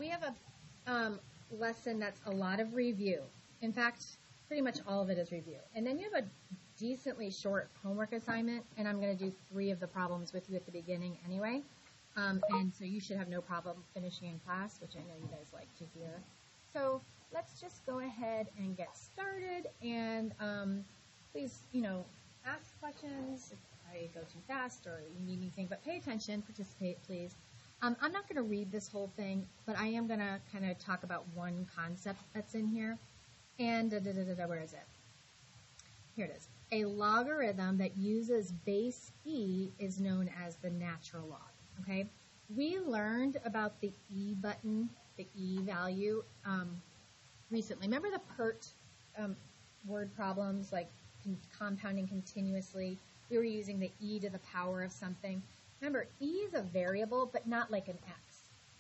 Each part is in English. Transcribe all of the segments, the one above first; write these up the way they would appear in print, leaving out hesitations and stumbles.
we have a lesson that's a lot of review. In fact, pretty much all of it is review. And then you have a decently short homework assignment, and I'm going to do 3 of the problems with you at the beginning anyway. And so you should have no problem finishing in class, which I know you guys like to hear. So let's just go ahead and get started. And please, ask questions if I go too fast or you need anything, but pay attention, participate, please. I'm not going to read this whole thing, but I am going to kind of talk about one concept that's in here. And where is it? Here it is. A logarithm that uses base e is known as the natural log. Okay? We learned about the e button, the e value, recently. Remember the PERT word problems, like compounding continuously? We were using the e to the power of something. Remember, e is a variable, but not like an x.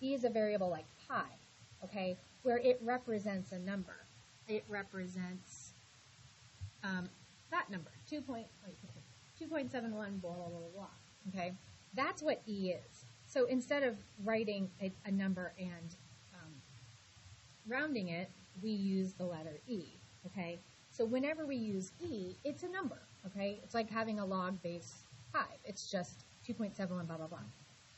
E is a variable like pi, okay, where it represents a number. It represents that number, 2.71, blah, blah, blah, blah, okay? That's what e is. So instead of writing a number and rounding it, we use the letter e, okay? So whenever we use e, it's a number, okay? It's like having a log base 5. It's just 2.71, blah, blah, blah.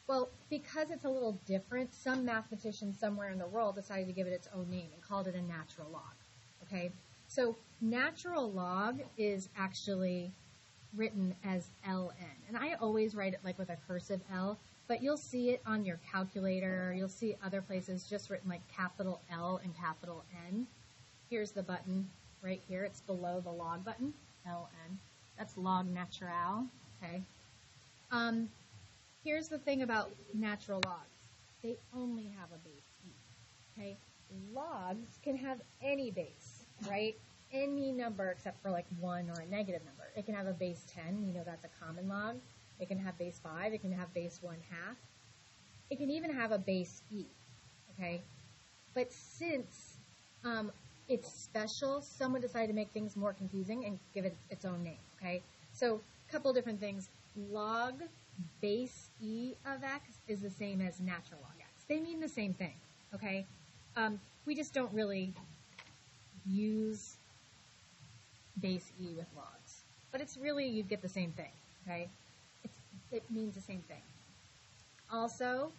Well, because it's a little different, some mathematician somewhere in the world decided to give it its own name and called it a natural log, okay? So natural log is actually written as ln. And I always write it like with a cursive L, but you'll see it on your calculator. You'll see other places just written like capital L and capital N. Here's the button right here. It's below the log button, ln. That's log natural, okay? Here's the thing about natural logs. They only have a base e, okay? Logs can have any base, right? Any number except for like 1 or a negative number. It can have a base 10, that's a common log. It can have base 5, it can have base 1/2. It can even have a base e, okay? But since it's special, someone decided to make things more confusing and give it its own name, okay? So a couple different things. Log base e of x is the same as natural log x. They mean the same thing, okay? We just don't really use base e with logs. But it's really, you get the same thing, okay? It means the same thing. Also,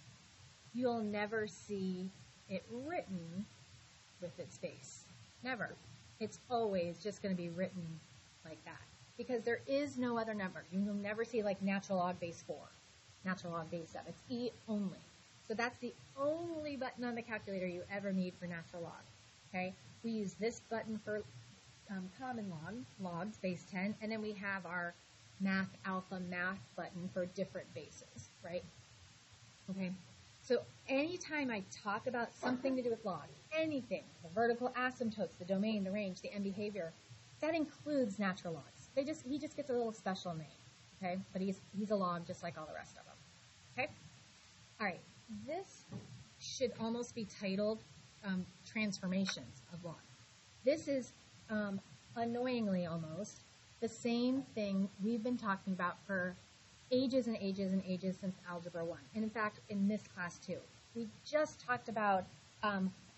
you'll never see it written with its base. Never. It's always just going to be written like that. Because there is no other number. You will never see like natural log base 4, natural log base 7. It's e only. So that's the only button on the calculator you ever need for natural log. Okay? We use this button for common logs, base 10, and then we have our math alpha math button for different bases, right? Okay? So anytime I talk about something to do with log, anything, the vertical asymptotes, the domain, the range, the end behavior, that includes natural logs. He just gets a little special name, okay? But he's a log just like all the rest of them, okay? All right, this should almost be titled Transformations of Log. This is, annoyingly almost, the same thing we've been talking about for ages and ages and ages since Algebra 1. And in fact, in this class too. We just talked about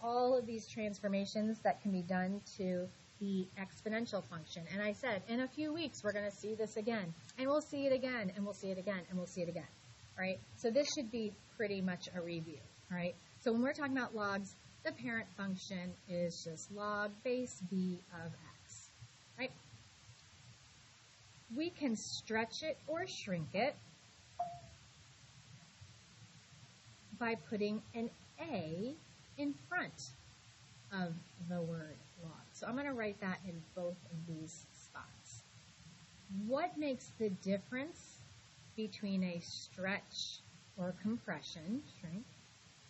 all of these transformations that can be done to the exponential function. And I said, in a few weeks, we're going to see this again. And we'll see it again, and we'll see it again, and we'll see it again. All right? So this should be pretty much a review. All right? So when we're talking about logs, the parent function is just log base b of x. Right? We can stretch it or shrink it by putting an a in front of the word log. So I'm going to write that in both of these spots. What makes the difference between a stretch or compression, shrink,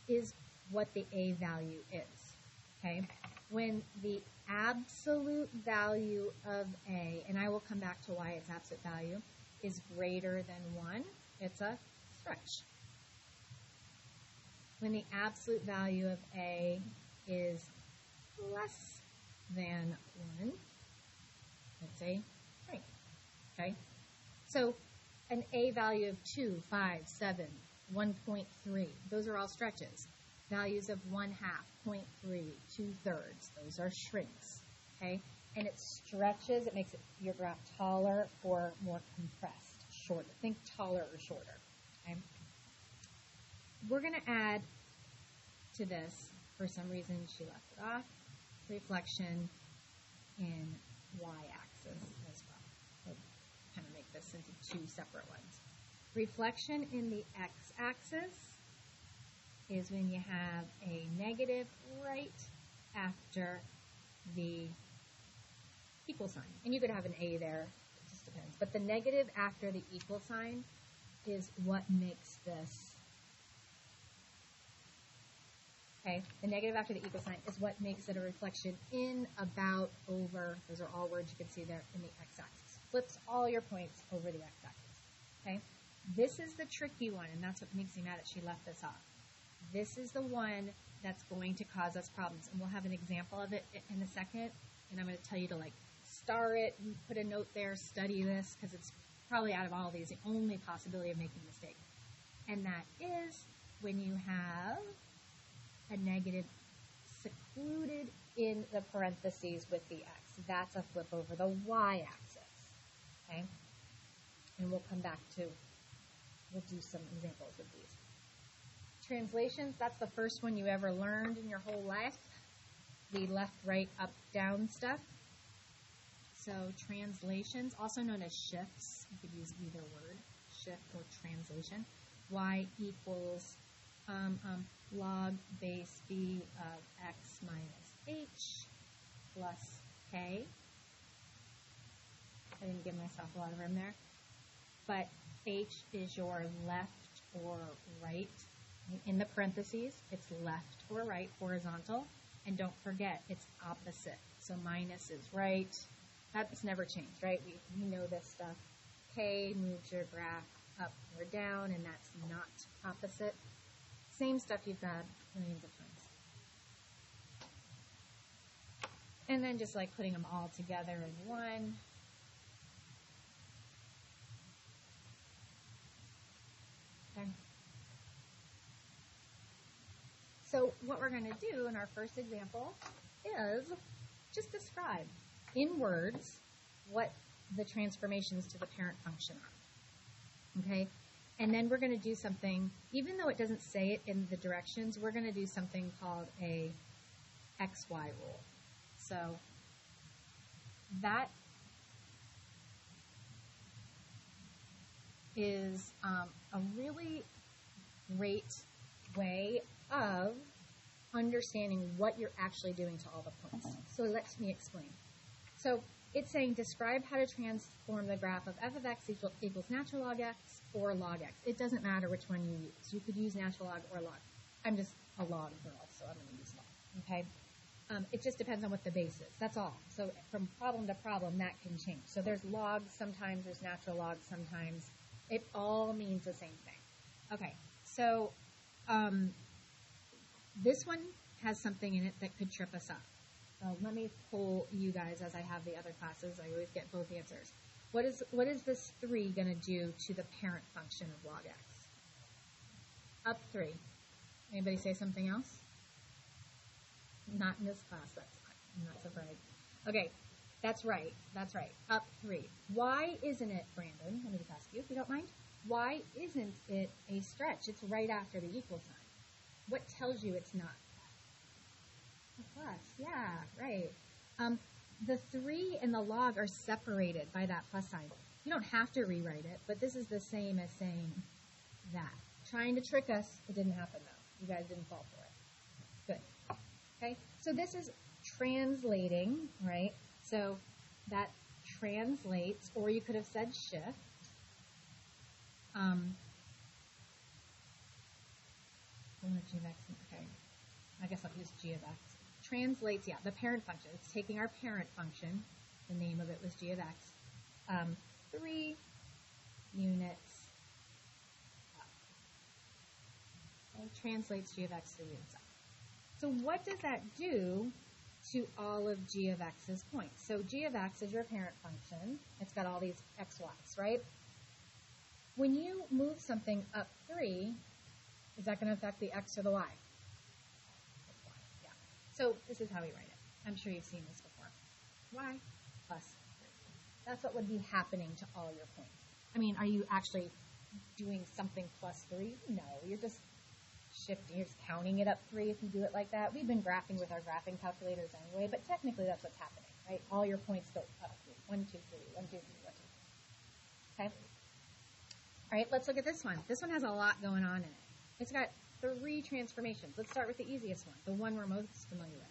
is what the a value is, okay? When the absolute value of a, and I will come back to why it's absolute value, is greater than 1, it's a stretch. When the absolute value of a is less than 1, it's a shrink, okay? So an a value of 2, 5, 7, 1.3, those are all stretches. Values of 1/2, 0.3, 2/3. Those are shrinks, okay? And it stretches, it makes your graph taller or more compressed, shorter. Think taller or shorter, okay? We're going to add to this, for some reason she left it off, reflection in y-axis as well. We'll kind of make this into two separate ones. Reflection in the x-axis is when you have a negative right after the equal sign. And you could have an A there, it just depends. But the negative after the equal sign is what makes this, okay? The negative after the equal sign is what makes it a reflection in, about, over. Those are all words you can see there in the x-axis. Flips all your points over the x-axis, okay? This is the tricky one, and that's what makes me mad that she left this off. This is the one that's going to cause us problems, and we'll have an example of it in a second, and I'm going to tell you to like star it and put a note there, study this, because it's probably out of all of these the only possibility of making a mistake. And that is when you have a negative secluded in the parentheses with the x. That's a flip over the y-axis, okay? And we'll come back to, we'll do some examples of these. Translations, that's the first one you ever learned in your whole life. The left, right, up, down stuff. So translations, also known as shifts. You could use either word, shift or translation. Y equals log base b of x minus h plus k. I didn't give myself a lot of room there. But h is your left or right. In the parentheses, it's left or right, horizontal. And don't forget, it's opposite. So minus is right. That's never changed, right? We know this stuff. K moves your graph up or down, and that's not opposite. Same stuff you've got millions of times. And then just like putting them all together in one. Okay. So what we're going to do in our first example is just describe in words what the transformations to the parent function are. Okay? And then we're going to do something, even though it doesn't say it in the directions, we're going to do something called a XY rule. So that is a really great way of understanding what you're actually doing to all the points. So let me explain. So it's saying describe how to transform the graph of f of x equals natural log x or log x. It doesn't matter which one you use. You could use natural log or log. I'm just a log girl, so I'm going to use log. Okay? It just depends on what the base is. That's all. So from problem to problem, that can change. So there's logs sometimes, there's natural logs sometimes. It all means the same thing. Okay, so this one has something in it that could trip us up. Let me poll you guys as I have the other classes. I always get both answers. What is this 3 going to do to the parent function of log x? Up 3. Anybody say something else? Not in this class, that's fine. I'm not surprised. Okay, that's right. That's right. Up 3. Why isn't it, Brandon? Let me just ask you if you don't mind. Why isn't it a stretch? It's right after the equal sign. What tells you it's not? A plus. Yeah, right. The 3 and the log are separated by that plus sign. You don't have to rewrite it, but this is the same as saying that. Trying to trick us, it didn't happen though. You guys didn't fall for it. Good. Okay, so this is translating, right? So that translates, or you could have said shift. Okay, I guess I'll use g of x. Translates, yeah, the parent function. It's taking our parent function. The name of it was g of x. 3 units up. It translates g of x 3 units up. So what does that do to all of g of x's points? So g of x is your parent function. It's got all these x, y's, right? When you move something up 3, is that going to affect the x or the y? So this is how we write it. I'm sure you've seen this before. Y plus 3. That's what would be happening to all your points. I mean, are you actually doing something plus 3? No, you're just shifting, you're just counting it up 3 if you do it like that. We've been graphing with our graphing calculators anyway, but technically that's what's happening, right? All your points go up 3. 1, 2, 3, 1, 2, 3, 1, 2. Okay? All right, let's look at this one. This one has a lot going on in it. It's got 3 transformations. Let's start with the easiest one, the one we're most familiar with.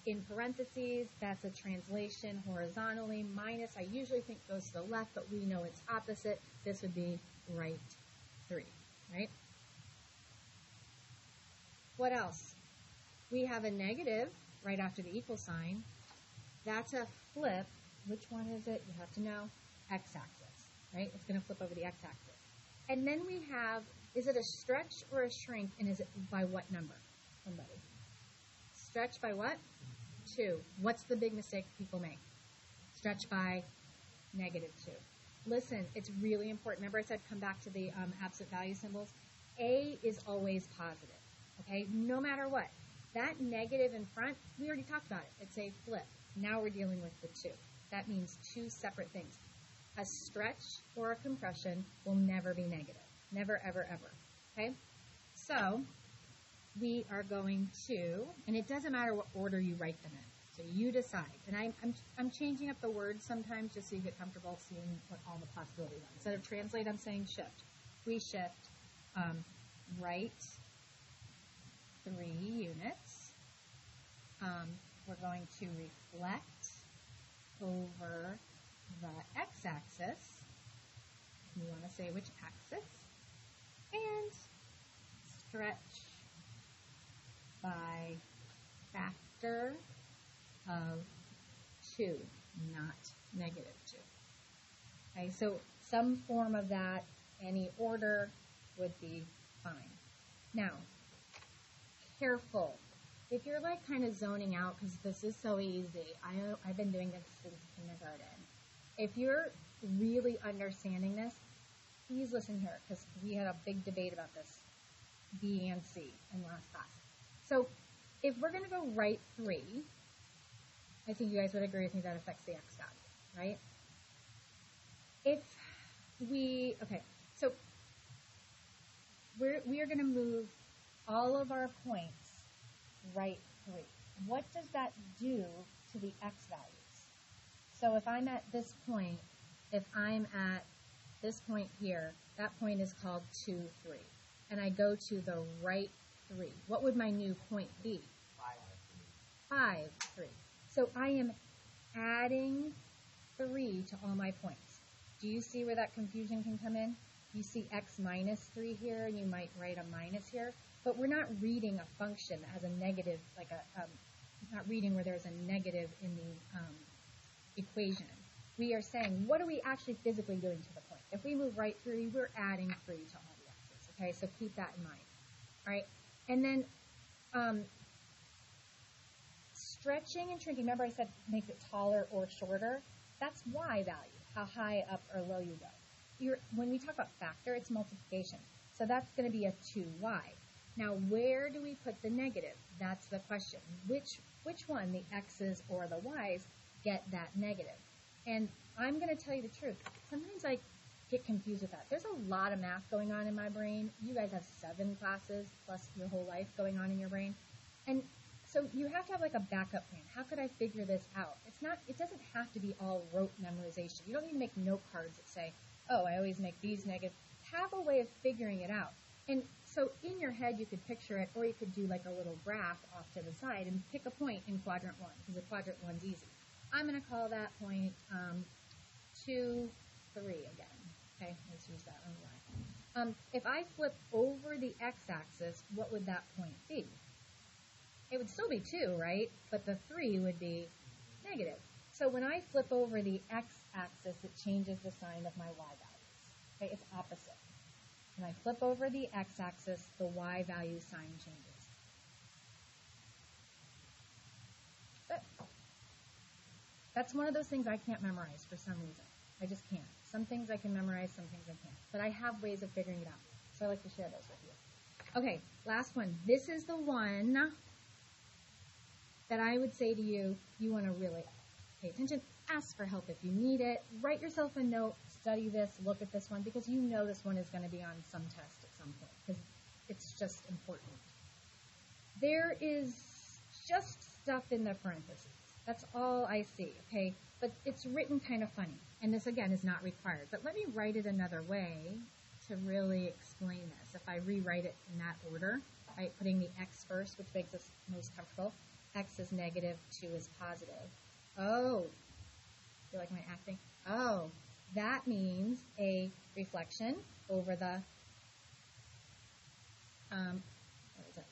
In parentheses, that's a translation horizontally. Minus, I usually think goes to the left, but we know it's opposite. This would be right 3, right? What else? We have a negative right after the equal sign. That's a flip. Which one is it? You have to know. X-axis, right? It's going to flip over the x-axis. And then we have, is it a stretch or a shrink, and is it by what number? Somebody. Stretch by what? 2. What's the big mistake people make? Stretch by negative 2. Listen, it's really important. Remember I said come back to the absolute value symbols? A is always positive, okay? No matter what. That negative in front, we already talked about it. It's a flip. Now we're dealing with the 2. That means 2 separate things. A stretch or a compression will never be negative. Never, ever, ever. Okay? So, we are going to, and it doesn't matter what order you write them in. So you decide. And I'm changing up the words sometimes just so you get comfortable seeing what all the possibilities are. Instead of translate, I'm saying shift. We shift right 3 units. We're going to reflect over the x-axis. You want to say which axis. And stretch by factor of 2, not negative 2. Okay, so some form of that, any order would be fine. Now, careful. If you're like kind of zoning out, because this is so easy, I've been doing this since kindergarten. If you're really understanding this, please listen here, because we had a big debate about this, B and C, in last class. So if we're going to go right 3, I think you guys would agree with me that affects the x value, right? If we, okay, so we are going to move all of our points right 3. What does that do to the x values? So if I'm at this point, if I'm at this point here, that point is called 2, 3. And I go to the right 3. What would my new point be? 5, 3. So I am adding 3 to all my points. Do you see where that confusion can come in? You see x minus 3 here, and you might write a minus here. But we're not reading a function that has a negative, like not reading where there's a negative in the equation. We are saying, what are we actually physically doing to the point? If we move right 3, we're adding 3 to all the x's, okay? So keep that in mind, all right? And then stretching and shrinking, remember I said make it taller or shorter? That's y value, how high up or low you go. When we talk about factor, it's multiplication. So that's going to be a 2y. Now, where do we put the negative? That's the question. Which one, the x's or the y's, get that negative? And I'm going to tell you the truth. Sometimes I get confused with that. There's a lot of math going on in my brain. You guys have 7 classes plus your whole life going on in your brain. And so you have to have like a backup plan. How could I figure this out? It doesn't have to be all rote memorization. You don't need to make note cards that say, oh, I always make these negative. Have a way of figuring it out. And so in your head, you could picture it, or you could do like a little graph off to the side and pick a point in quadrant 1, because the quadrant 1's easy. I'm going to call that point 2, 3 again. Okay, let's use that on y. If I flip over the x-axis, what would that point be? It would still be 2, right? But the 3 would be negative. So when I flip over the x-axis, it changes the sign of my y values. Okay, it's opposite. When I flip over the x-axis, the y value sign changes. But that's one of those things I can't memorize for some reason. I just can't. Some things I can memorize, some things I can't. But I have ways of figuring it out. So I like to share those with you. Okay, last one. This is the one that I would say to you, you want to really pay attention, ask for help if you need it, write yourself a note, study this, look at this one, because you know this one is going to be on some test at some point, because it's just important. There is just stuff in the parentheses. That's all I see, okay? But it's written kind of funny, and this, again, is not required. But let me write it another way to really explain this. If I rewrite it in that order, right, putting the x first, which makes us most comfortable. X is negative, 2 is positive. Oh, feel like my acting? Oh, that means a reflection over the, what is it?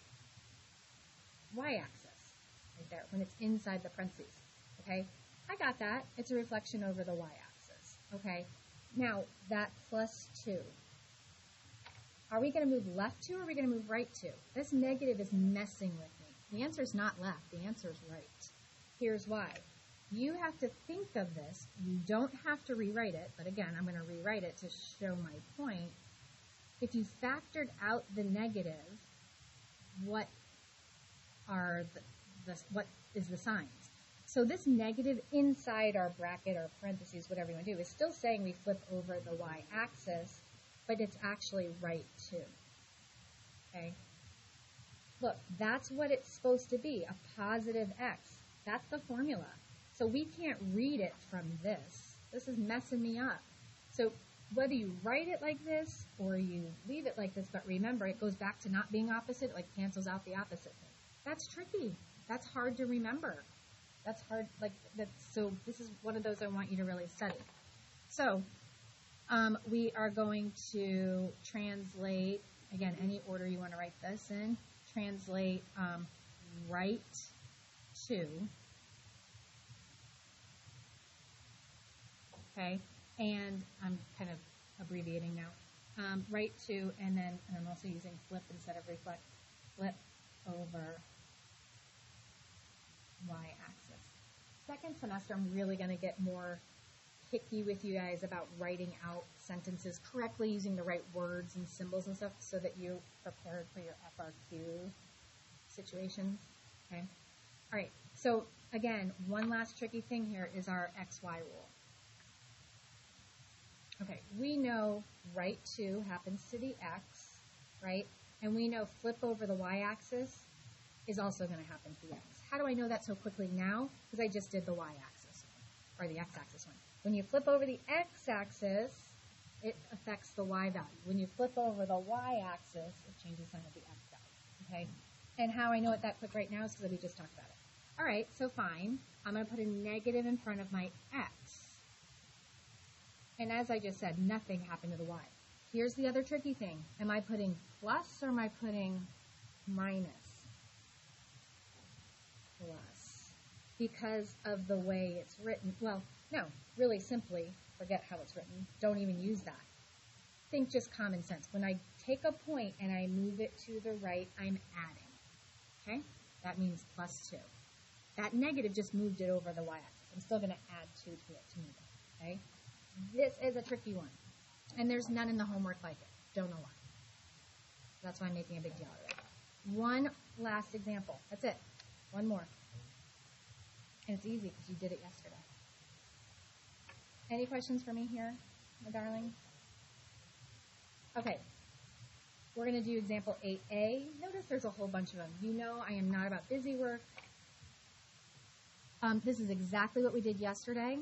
Y-axis, right there, when it's inside the parentheses, okay? I got that. It's a reflection over the y-axis, okay? Now, that plus 2. Are we going to move left 2 or are we going to move right 2? This negative is messing with me. The answer is not left. The answer is right. Here's why. You have to think of this. You don't have to rewrite it, but again, I'm going to rewrite it to show my point. If you factored out the negative, what are what is the signs? So this negative inside our bracket or parentheses, whatever you want to do, is still saying we flip over the y-axis, but it's actually right 2. Okay? Look, that's what it's supposed to be, a positive x. That's the formula. So we can't read it from this. This is messing me up. So whether you write it like this or you leave it like this, but remember, it goes back to not being opposite, it like cancels out the opposite thing. That's tricky. That's hard to remember. That's hard, so this is one of those I want you to really study. So we are going to translate, again, any order you want to write this in, translate right 2, okay, and I'm kind of abbreviating now, right 2, and then I'm also using flip instead of reflect, flip over y-axis. Second semester, I'm really going to get more picky with you guys about writing out sentences correctly, using the right words and symbols and stuff so that you're prepared for your FRQ situations. Okay? All right. So, again, one last tricky thing here is our XY rule. Okay. We know right 2 happens to the X, right? And we know flip over the Y-axis is also going to happen to the X. How do I know that so quickly now? Because I just did the Y-axis, or the X-axis one. When you flip over the X-axis, it affects the Y value. When you flip over the Y-axis, it changes some of the X value, okay? And how I know it that quick right now is because we just talked about it. All right, so fine. I'm going to put a negative in front of my X. And as I just said, nothing happened to the Y. Here's the other tricky thing. Am I putting plus or am I putting minus? Plus. Because of the way it's written. Well, no, really simply, forget how it's written. Don't even use that. Think just common sense. When I take a point and I move it to the right, I'm adding. Okay? That means plus 2. That negative just moved it over the y-axis. I'm still going to add 2 to it to move it. Okay? This is a tricky one. And there's none in the homework like it. Don't know why. That's why I'm making a big deal out of it. One last example. That's it. One more. And it's easy because you did it yesterday. Any questions for me here, my darling? Okay. We're going to do example 8a. Notice there's a whole bunch of them. You know I am not about busy work. This is exactly what we did yesterday.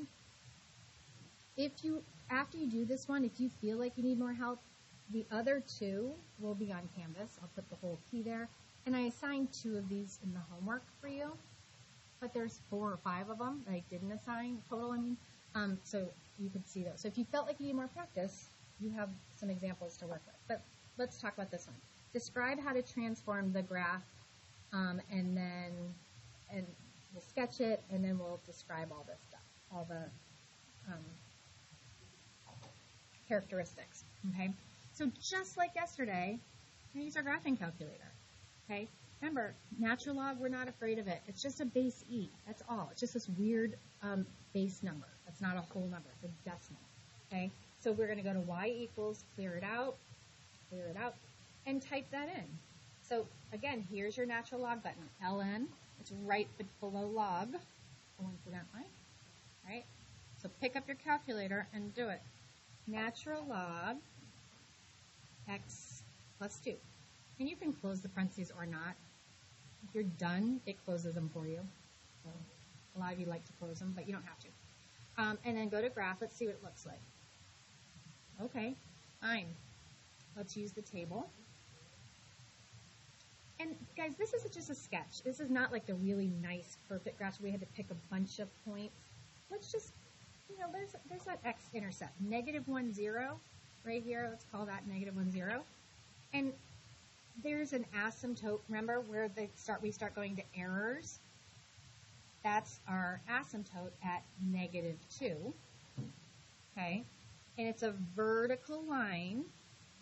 After you do this one, if you feel like you need more help, the other 2 will be on Canvas. I'll put the whole key there. And I assigned 2 of these in the homework for you. But there's 4 or 5 of them that I didn't assign total, so you could see those. So if you felt like you need more practice, you have some examples to work with. But let's talk about this one. Describe how to transform the graph, and we'll sketch it, and then we'll describe all this stuff, all the characteristics. Okay? So just like yesterday, we're going to use our graphing calculator. Okay? Remember, natural log, we're not afraid of it. It's just a base E. That's all. It's just this weird base number. That's not a whole number. It's a decimal. Okay? So we're going to go to y equals, clear it out, and type that in. So again, here's your natural log button, ln. It's right below log, coincidentally, right? So pick up your calculator and do it. Natural log x plus 2. And you can close the parentheses or not. If you're done, it closes them for you. So a lot of you like to close them, but you don't have to. And then go to graph. Let's see what it looks like. Okay, fine. Let's use the table. And guys, this is just a sketch. This is not like the really nice, perfect graph where we had to pick a bunch of points. Let's just, there's that x-intercept. -1, 0 right here. Let's call that -1, 0. And there's an asymptote. Remember where we start going to errors? That's our asymptote at -2. Okay? And it's a vertical line,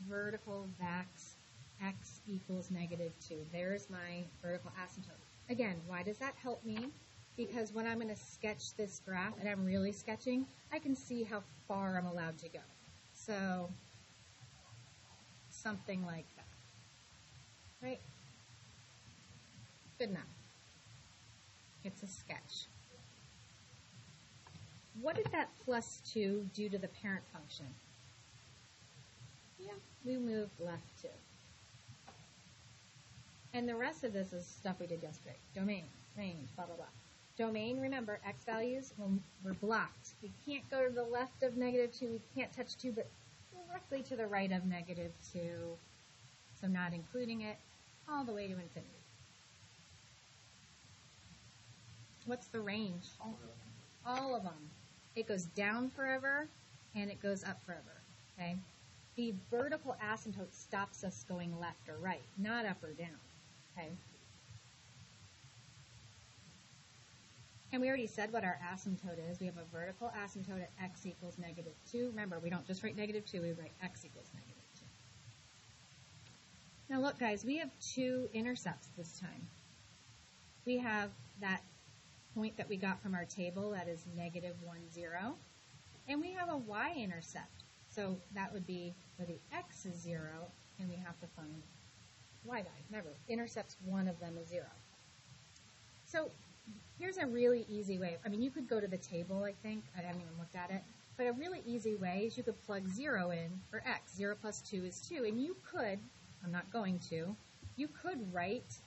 vertical vax x equals -2. There's my vertical asymptote. Again, why does that help me? Because when I'm going to sketch this graph, and I'm really sketching, I can see how far I'm allowed to go. So, something like that. Right? Good enough. It's a sketch. What did that +2 do to the parent function? Yeah, we moved left 2. And the rest of this is stuff we did yesterday. Domain, range, blah, blah, blah. Domain, remember, x values, we're blocked. We can't go to the left of -2. We can't touch 2, but directly to the right of -2. So not including it, all the way to infinity. What's the range? All of them. It goes down forever, and it goes up forever, okay? The vertical asymptote stops us going left or right, not up or down, okay? And we already said what our asymptote is. We have a vertical asymptote at x equals -2. Remember, we don't just write -2, we write x equals -2. Now look, guys, we have 2 intercepts this time. We have that point that we got from our table, that is -1, 0. And we have a y-intercept. So that would be where the x is 0, and we have to find y value. Remember, intercepts, one of them is 0. So here's a really easy way. I mean, you could go to the table, I think. I haven't even looked at it. But a really easy way is you could plug 0 in for x. 0 plus 2 is 2. And you could, I'm not going to, you could write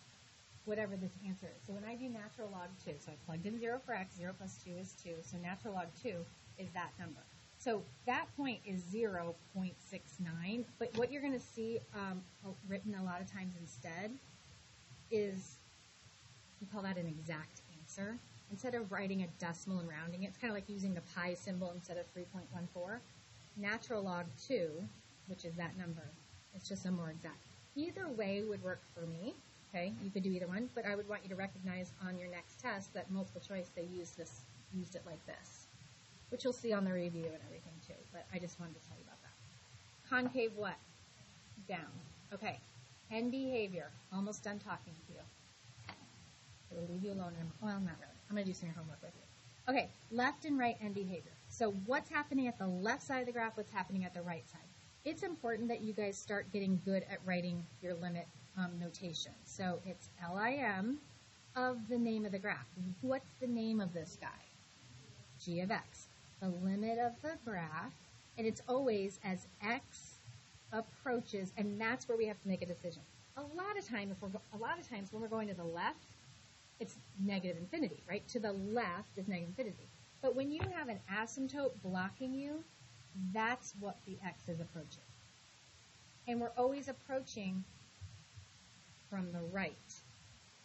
whatever this answer is. So when I do natural log 2, so I plugged in 0 for x, 0 plus 2 is 2, so natural log 2 is that number. So that point is 0.69, but what you're going to see written a lot of times instead is, we call that an exact answer. Instead of writing a decimal and rounding it, it's kind of like using the pi symbol instead of 3.14. Natural log 2, which is that number, it's just a more exact. Either way would work for me. Okay, you could do either one, but I would want you to recognize on your next test that multiple choice they used it like this, which you'll see on the review and everything too, but I just wanted to tell you about that. Concave what? Down. Okay, end behavior. Almost done talking to you. I will leave you alone. Well, not really. I'm going to do some of your homework with you. Okay, left and right end behavior. So what's happening at the left side of the graph, what's happening at the right side? It's important that you guys start getting good at writing your limit notation. So it's LIM of the name of the graph. What's the name of this guy? G of x. The limit of the graph, and it's always as x approaches, and that's where we have to make a decision. A lot of times when we're going to the left, it's negative infinity, right? To the left is negative infinity. But when you have an asymptote blocking you, that's what the x is approaching. And we're always approaching from the right.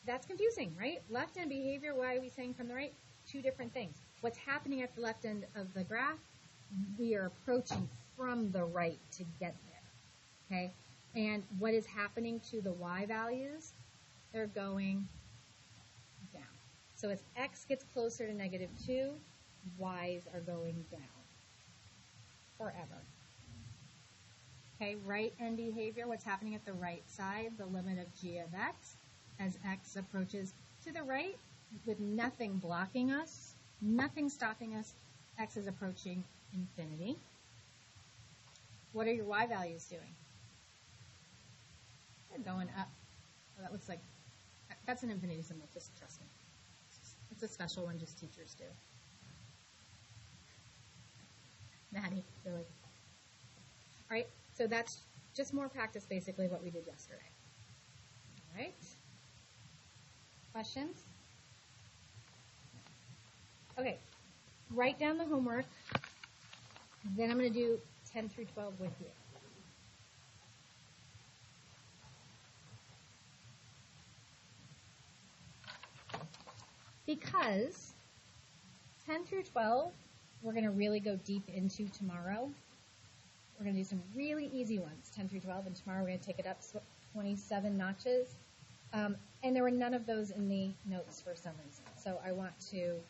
That's confusing, right? Left end behavior, why are we saying from the right? 2 different things. What's happening at the left end of the graph, we are approaching from the right to get there, okay? And what is happening to the y values? They're going down. So as x gets closer to -2, y's are going down forever. Okay, right end behavior, what's happening at the right side, the limit of g of x, as x approaches to the right with nothing blocking us, nothing stopping us, x is approaching infinity. What are your y values doing? They're going up. Oh, that looks like, that's an infinity symbol, just trust me. It's a special one just teachers do. Maddie, you're like, all right, so that's just more practice, basically, what we did yesterday. All right. Questions? Okay. Write down the homework. Then I'm going to do 10 through 12 with you. Because 10 through 12, we're going to really go deep into tomorrow. We're going to do some really easy ones, 10 through 12, and tomorrow we're going to take it up 27 notches. And there were none of those in the notes for some reason. So I want to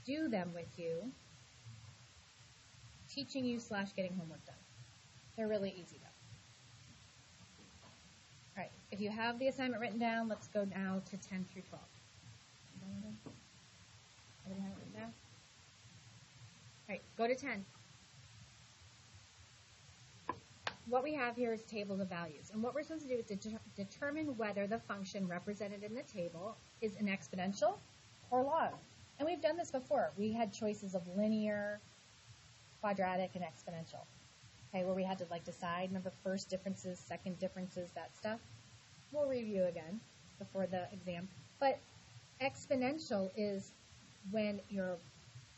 do them with you, teaching you / getting homework done. They're really easy though. All right, if you have the assignment written down, let's go now to 10 through 12. Everybody have it written down? All right, go to 10. What we have here is tables of values. And what we're supposed to do is determine whether the function represented in the table is an exponential or log. And we've done this before. We had choices of linear, quadratic, and exponential. Okay, where we had to decide, remember, first differences, second differences, that stuff. We'll review again before the exam. But exponential is when your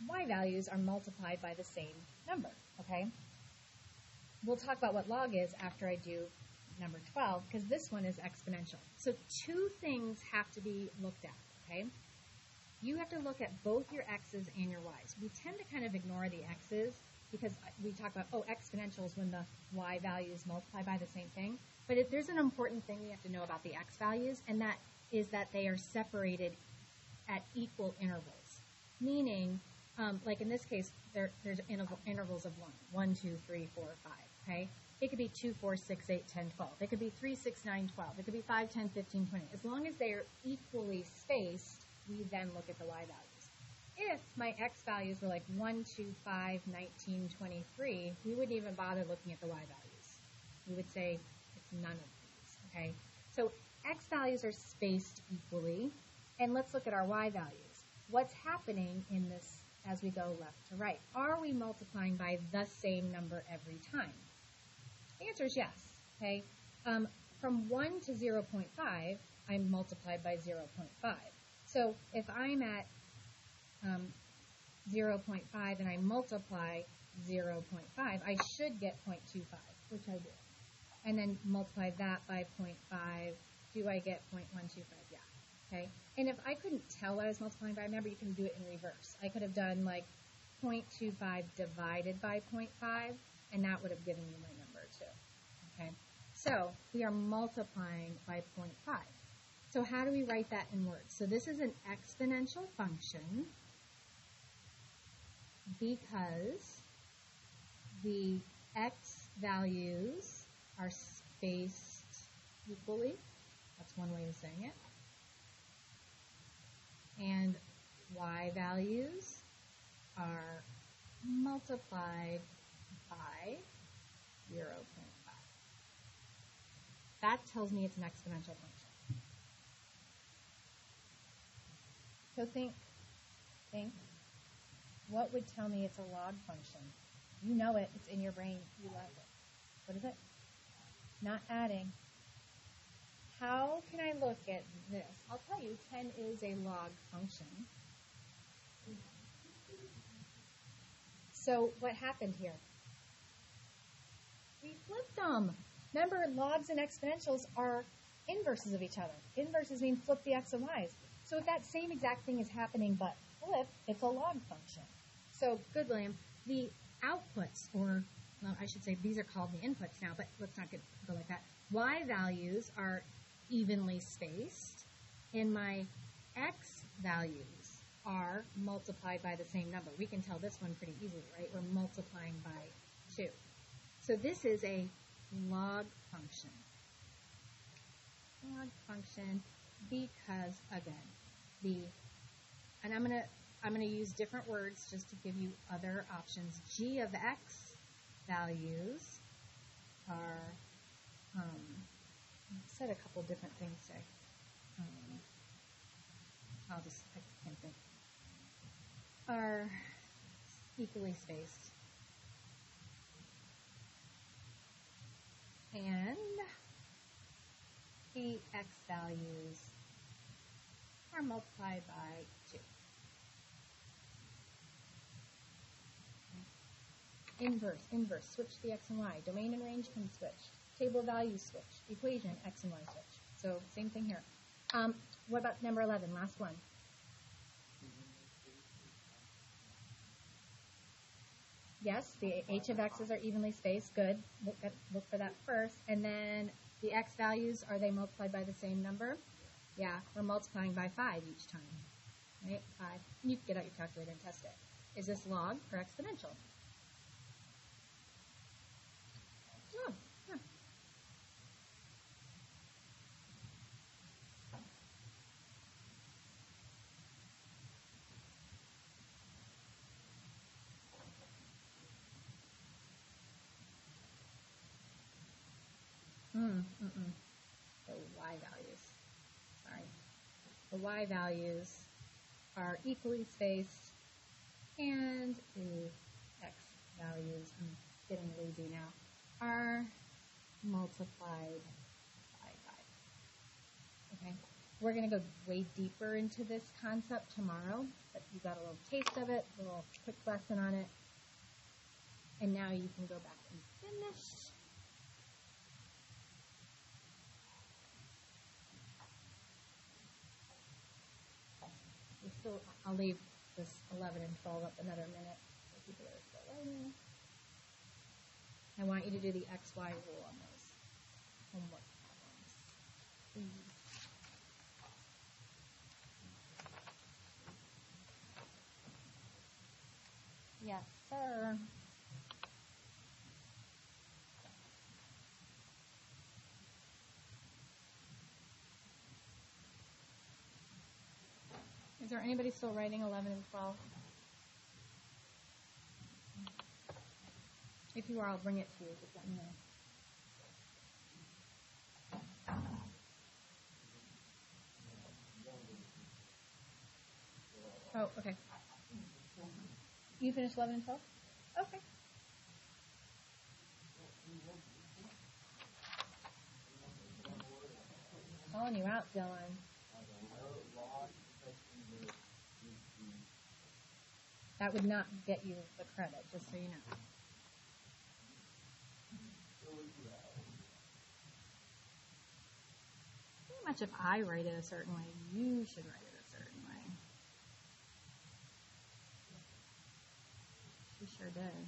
y values are multiplied by the same number, okay? We'll talk about what log is after I do number 12, because this one is exponential. So two things have to be looked at, okay? You have to look at both your x's and your y's. We tend to kind of ignore the x's because we talk about, exponential is when the y values multiply by the same thing. But there's an important thing we have to know about the x values, and that is that they are separated at equal intervals. Meaning, like in this case, there's intervals of 1, 2, 3, 4, 5, okay? It could be 2, 4, 6, 8, 10, 12. It could be 3, 6, 9, 12. It could be 5, 10, 15, 20. As long as they are equally spaced, we then look at the y values. If my x values were like 1, 2, 5, 19, 23, we wouldn't even bother looking at the y values. We would say it's none of these, okay? So x values are spaced equally, and let's look at our y values. What's happening in this as we go left to right? Are we multiplying by the same number every time? The answer is yes, okay? From 1 to 0.5, I'm multiplied by 0.5. So if I'm at 0.5 and I multiply 0.5, I should get 0.25, which I do. And then multiply that by 0.5, do I get 0.125? Yeah, okay? And if I couldn't tell what I was multiplying by, remember you can do it in reverse. I could have done 0.25 divided by 0.5, and that would have given me my number too, okay? So we are multiplying by 0.5. So how do we write that in words? So this is an exponential function because the x values are spaced equally. That's one way of saying it. And y values are multiplied by 0.5. That tells me it's an exponential function. So think, what would tell me it's a log function? You know it, it's in your brain, you love it. What is it? Not adding. How can I look at this? I'll tell you, 10 is a log function. So what happened here? We flipped them. Remember, logs and exponentials are inverses of each other. Inverses mean flip the x and y's. So if that same exact thing is happening but flip, it's a log function. So, good, William. The outputs, or, well, I should say these are called the inputs now, but let's not go like that. Y values are evenly spaced, and my x values are multiplied by the same number. We can tell this one pretty easily, right? We're multiplying by 2. So this is a log function. Log function because, again, and I'm going to use different words just to give you other options. G of x values are, I said a couple different things today. I can't think, are equally spaced. And the x values are multiplied by 2. Inverse, switch the x and y. Domain and range can switch. Table values switch. Equation, x and y switch. So same thing here. What about number 11, last one? Yes, the h of x's are evenly spaced. Good. Look for that first. And then the x values, are they multiplied by the same number? Yeah, we're multiplying by 5 each time. Right? 5. You can get out your calculator and test it. Is this log or exponential? Oh, yeah. The y values. Sorry. The y values are equally spaced, and the x values, I'm getting lazy now, are multiplied by 5. Okay? We're going to go way deeper into this concept tomorrow, but you got a little taste of it, a little quick lesson on it, and now you can go back and finish. I'll leave this 11 and 12 up another minute for people that are still writing. I want you to do the XY rule on those homework problems. Yes, sir. Is there anybody still writing 11 and 12? If you are, I'll bring it to you. Just let me know. Oh, okay. You finished 11 and 12? Okay. Calling you out, Dylan. That would not get you the credit, just so you know. Pretty much if I write it a certain way, you should write it a certain way. She sure did.